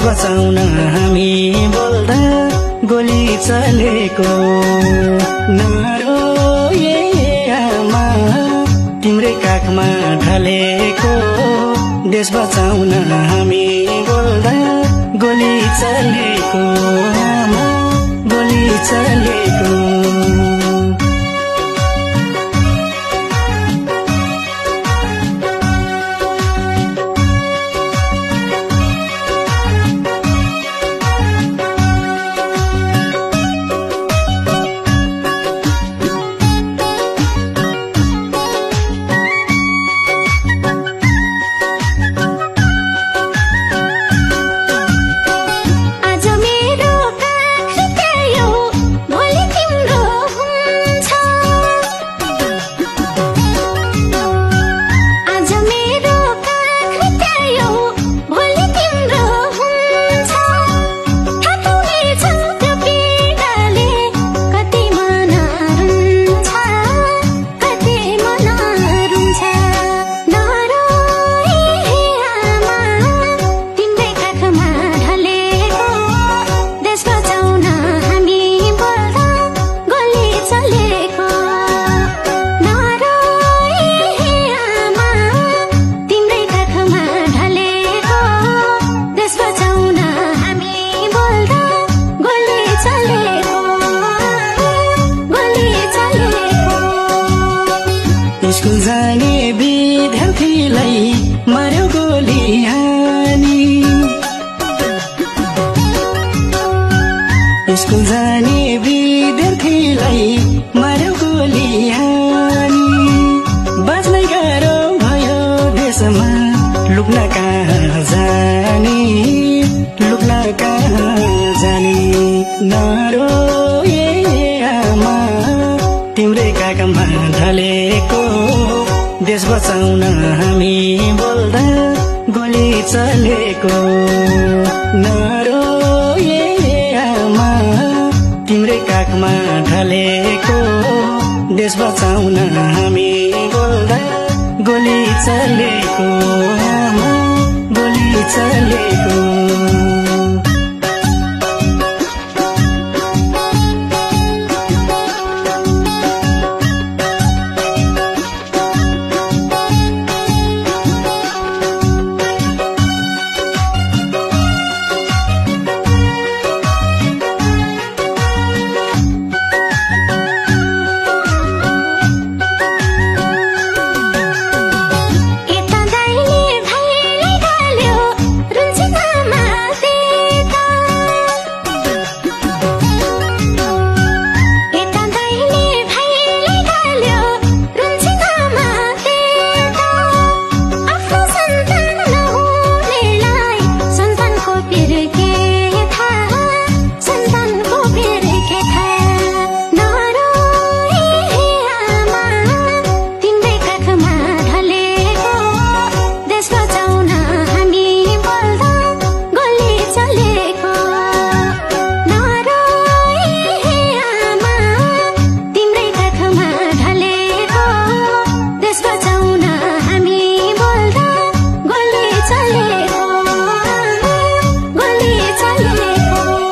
बचाउन हामी बोल्दा गोली चलेको नरोए आमा तिम्रै काखमा ढलेको देश बचाउन हामी बोल्दा गोली चलेको आमा गोली चलेको स्कुल जाने विद्यार्थीलाई मार्यो गोली हानी स्कुल जाने विद्यार्थीलाई मार्यो गोली हानी बाँच्नै गाह्रो भयो देशमा लुक्न कहाँ जाने लुक्न कहाँ जाने नरोए आमा तिम्रै काखमा ढलेको देश बचाउन हामी बोल्दा गोली चलेको नरोए आमा तिम्रै काखमा ढलेको देश बचाउन हामी बोल्दा गोली चलेको आमा गोली चलेको